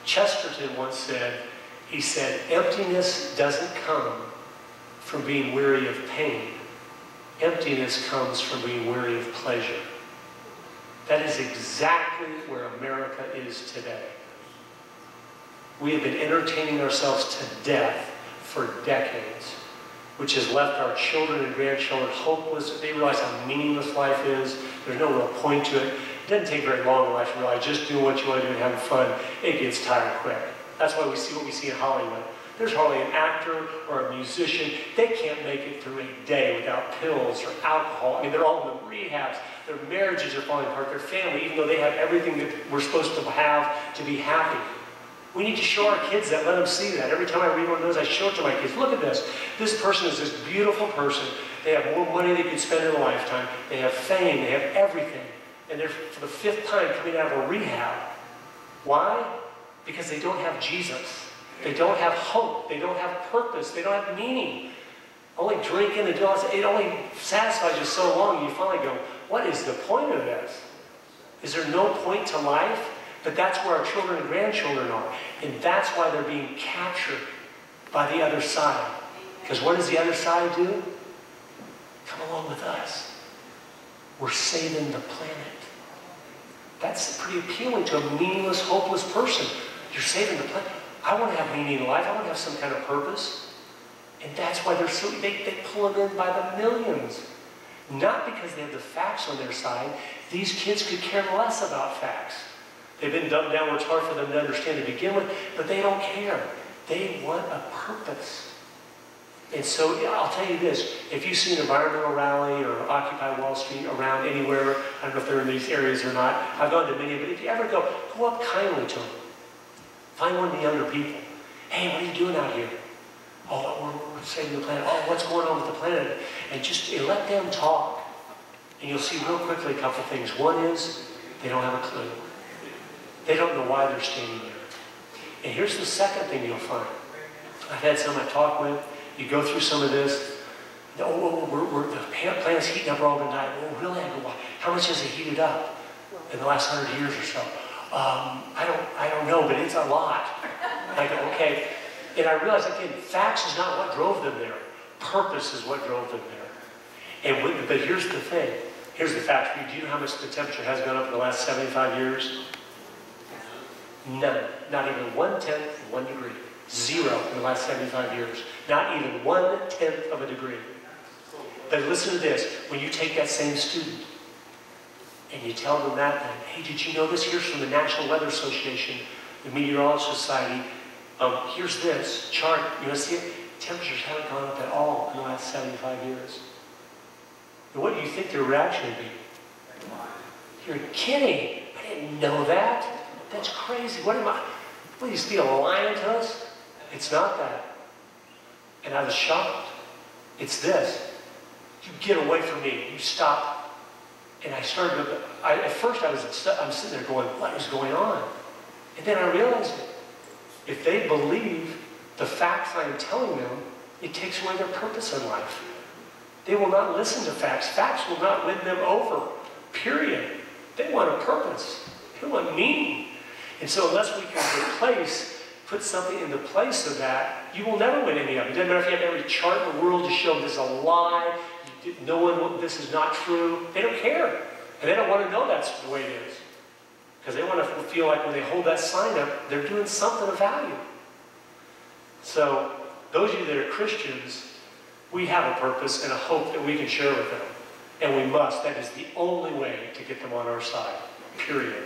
Chesterton once said, he said, emptiness doesn't come from being weary of pain. Emptiness comes from being weary of pleasure. That is exactly where America is today. We have been entertaining ourselves to death for decades, which has left our children and grandchildren hopeless. They realize how meaningless life is. There's no real point to it. It doesn't take very long in life to realize just do what you want to do and having fun. It gets tired quick. That's why we see what we see in Hollywood. There's hardly an actor or a musician. They can't make it through a day without pills or alcohol. I mean, they're all in the rehabs. Their marriages are falling apart. Their family, even though they have everything that we're supposed to have to be happy. We need to show our kids that, let them see that. Every time I read one of those, I show it to my kids. Look at this. This person is this beautiful person. They have more money they could spend in a lifetime. They have fame. They have everything. And they're, for the 5th time, coming out of a rehab. Why? Because they don't have Jesus. They don't have hope. They don't have purpose. They don't have meaning. Only drinking and doing it only satisfies you so long, you finally go, what is the point of this? Is there no point to life? But that's where our children and grandchildren are. And that's why they're being captured by the other side. Because what does the other side do? Come along with us. We're saving the planet. That's pretty appealing to a meaningless, hopeless person. You're saving the planet. I want to have meaning in life. I want to have some kind of purpose. And that's why they're so, they pull them in by the millions. Not because they have the facts on their side. These kids could care less about facts. They've been dumbed down where it's hard for them to understand to begin with, but they don't care. They want a purpose. And so I'll tell you this, if you see an environmental rally or Occupy Wall Street around anywhere, I don't know if they're in these areas or not, I've gone to many, but if you ever go up kindly to them. Find one of the younger people. Hey, what are you doing out here? Oh, we're saving the planet. Oh, what's going on with the planet? And just let them talk. And you'll see real quickly a couple things. One is, they don't have a clue. They don't know why they're standing there. And here's the second thing you'll find. I've had some I talk with. You go through some of this. The planet's heating up all the night. Oh, really? I go, how much has it heated up in the last 100 years or so? I don't know, but it's a lot. I go, okay. And I realize, again, facts is not what drove them there. Purpose is what drove them there. But here's the thing. Here's the fact for you. Do you know how much the temperature has gone up in the last 75 years? None. Not even 1/10 of 1 degree. 0 in the last 75 years. Not even 1/10 of a degree. But listen to this. When you take that same student and you tell them that, then, hey, did you know this? Here's from the National Weather Association, the Meteorological Society. Here's this chart. You want to see it? Temperatures haven't gone up at all in the last 75 years. And what do you think their reaction would be? You're kidding. I didn't know that. That's crazy. What am I? Will you be lying to us? It's not that. And I was shocked. It's this. You get away from me. You stop. And I started to, at first I'm sitting there going, what is going on? And then I realized it. If they believe the facts I am telling them, it takes away their purpose in life. They will not listen to facts. Facts will not win them over. Period. They want a purpose. They want meaning. And so unless we can put something in the place of that, you will never win any of it. It doesn't matter if you have every chart in the world to show this is a lie, no one, this is not true. They don't care. And they don't want to know that's the way it is. Because they want to feel like when they hold that sign up, they're doing something of value. So those of you that are Christians, we have a purpose and a hope that we can share with them. And we must. That is the only way to get them on our side. Period.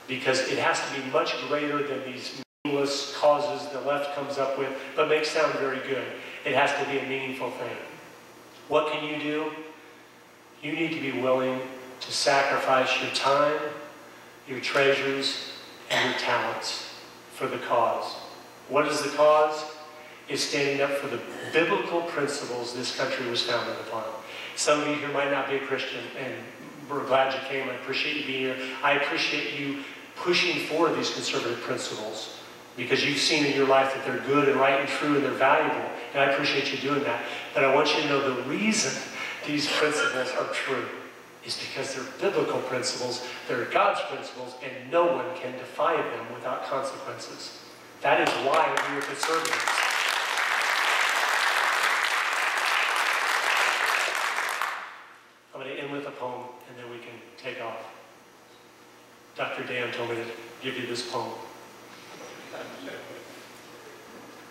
Because it has to be much greater than these meaningless causes the left comes up with, but make sound very good. It has to be a meaningful thing. What can you do? You need to be willing to sacrifice your time, your treasures, and your talents for the cause. What is the cause? It's standing up for the biblical principles this country was founded upon. Some of you here might not be a Christian, and we're glad you came. I appreciate you being here. I appreciate you pushing forward these conservative principles because you've seen in your life that they're good and right and true and they're valuable. And I appreciate you doing that. But I want you to know the reason these principles are true. is because they're biblical principles, they're God's principles, and no one can defy them without consequences. That is why we are conservatives. I'm going to end with a poem, and then we can take off. Dr. Dan told me to give you this poem.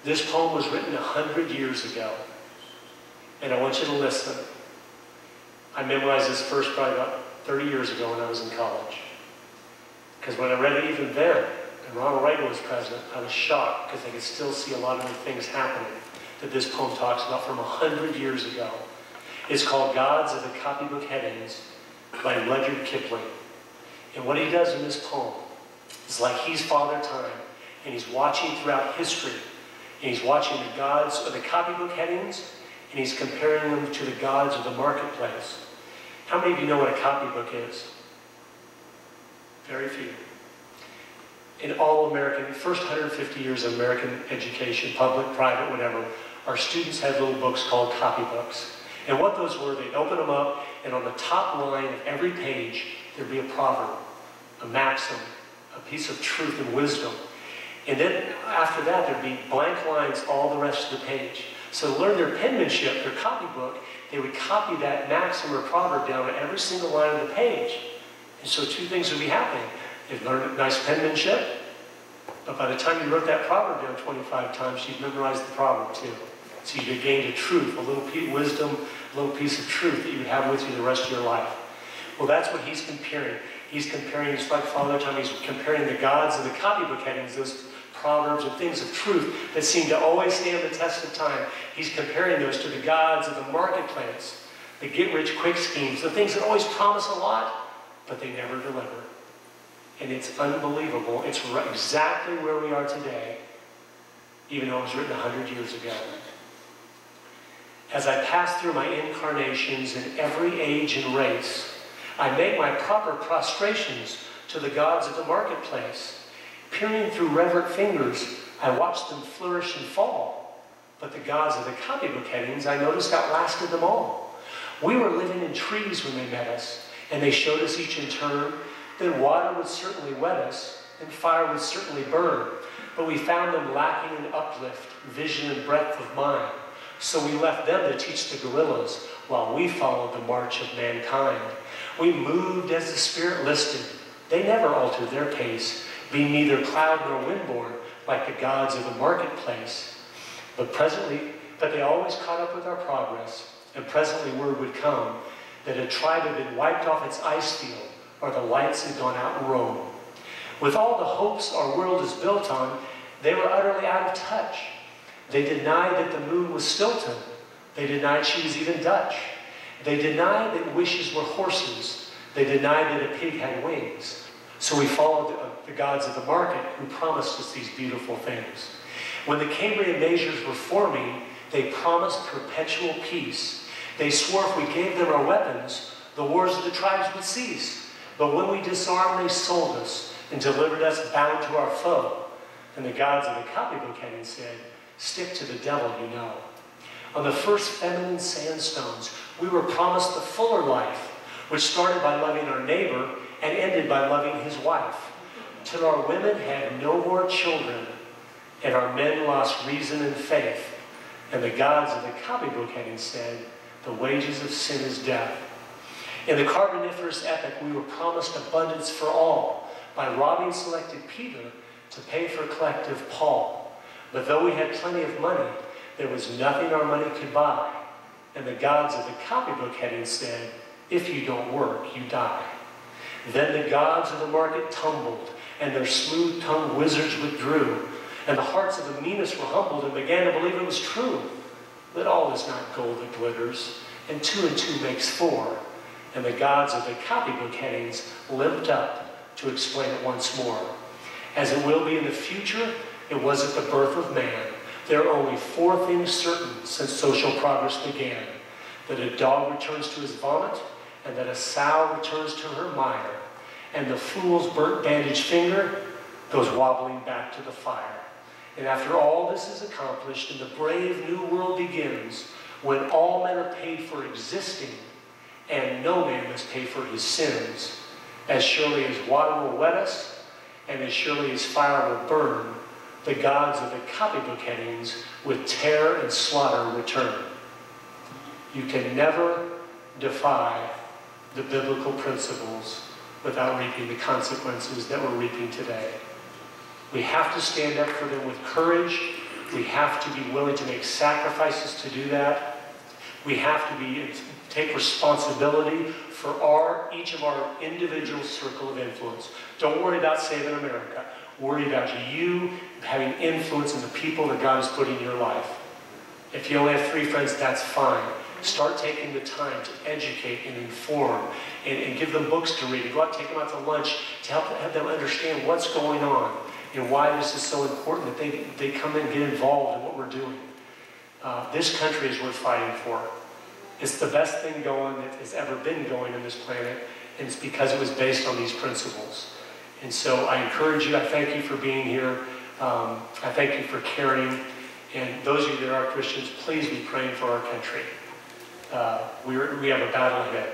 This poem was written 100 years ago, and I want you to listen. I memorized this verse probably about 30 years ago when I was in college. Because when I read it even then, and Ronald Reagan was president, I was shocked because I could still see a lot of the things happening that this poem talks about from 100 years ago. It's called Gods of the Copybook Headings by Rudyard Kipling. And what he does in this poem is like he's Father Time, and he's watching throughout history, and he's watching the gods of the copybook headings, and he's comparing them to the gods of the marketplace. How many of you know what a copybook is? Very few. In all American, first 150 years of American education, public, private, whatever, our students had little books called copybooks. And what those were, they'd open them up, and on the top line of every page, there'd be a proverb, a maxim, a piece of truth and wisdom. And then after that, there'd be blank lines all the rest of the page. So to learn their penmanship, their copybook, they would copy that maxim or proverb down on every single line of the page. And so two things would be happening. They'd learn nice penmanship, but by the time you wrote that proverb down 25 times, you'd memorized the proverb too. So you gained a truth, a little piece of wisdom, a little piece of truth that you would have with you the rest of your life. Well, that's what he's comparing. He's comparing, just like Father Time, he's comparing the gods of the copybook headings, those proverbs and things of truth that seem to always stand the test of time. He's comparing those to the gods of the marketplace, the get-rich-quick schemes, the things that always promise a lot, but they never deliver. And it's unbelievable. It's exactly where we are today, even though it was written 100 years ago. As I pass through my incarnations in every age and race, I make my proper prostrations to the gods of the marketplace. Peering through reverent fingers, I watch them flourish and fall. But the gods of the copybook headings, I noticed, outlasted them all. We were living in trees when they met us, and they showed us each in turn. Then water would certainly wet us, and fire would certainly burn. But we found them lacking in uplift, vision, and breadth of mind. So we left them to teach the gorillas, while we followed the march of mankind. We moved as the Spirit listed. They never altered their pace, being neither cloud nor windborne, like the gods of the marketplace. But they always caught up with our progress, and presently word would come that a tribe had been wiped off its ice field, or the lights had gone out in Rome. With all the hopes our world is built on, they were utterly out of touch. They denied that the moon was Stilton. They denied she was even Dutch. They denied that wishes were horses. They denied that a pig had wings. So we followed the gods of the market who promised us these beautiful things. When the Cambrian measures were forming, they promised perpetual peace. They swore if we gave them our weapons, the wars of the tribes would cease. But when we disarmed, they sold us and delivered us bound to our foe. And the gods of the copybook heading said, stick to the devil, you know. On the first feminine sandstones, we were promised the fuller life, which started by loving our neighbor and ended by loving his wife, till our women had no more children, and our men lost reason and faith. And the gods of the copybook heading said, the wages of sin is death. In the Carboniferous epoch, we were promised abundance for all by robbing selected Peter to pay for collective Paul. But though we had plenty of money, there was nothing our money could buy. And the gods of the copybook heading said, if you don't work, you die. Then the gods of the market tumbled, and their smooth-tongued wizards withdrew, and the hearts of the meanest were humbled and began to believe it was true, that all is not gold that glitters, and 2 and 2 makes 4. And the gods of the copybook headings limped up to explain it once more. As it will be in the future, it was at the birth of man. There are only 4 things certain since social progress began: that a dog returns to his vomit, and that a sow returns to her mire, and the fool's burnt bandaged finger goes wobbling back to the fire. And after all this is accomplished, and the brave new world begins, when all men are paid for existing, and no man must pay for his sins. As surely as water will wet us, and as surely as fire will burn, the gods of the copybook headings with terror and slaughter return. You can never defy the biblical principles without reaping the consequences that we're reaping today. We have to stand up for them with courage. We have to be willing to make sacrifices to do that. We have to take responsibility for each of our individual circle of influence. Don't worry about saving America. Worry about you having influence in the people that God has put in your life. If you only have 3 friends, that's fine. Start taking the time to educate and inform and give them books to read. And go out and take them out to lunch to help them understand what's going on and why this is so important that they come in and get involved in what we're doing. This country is worth fighting for. It's the best thing going that has ever been going on this planet, and it's because it was based on these principles. And so I encourage you, I thank you for being here. I thank you for caring. And those of you that are Christians, please be praying for our country. We have a battle ahead.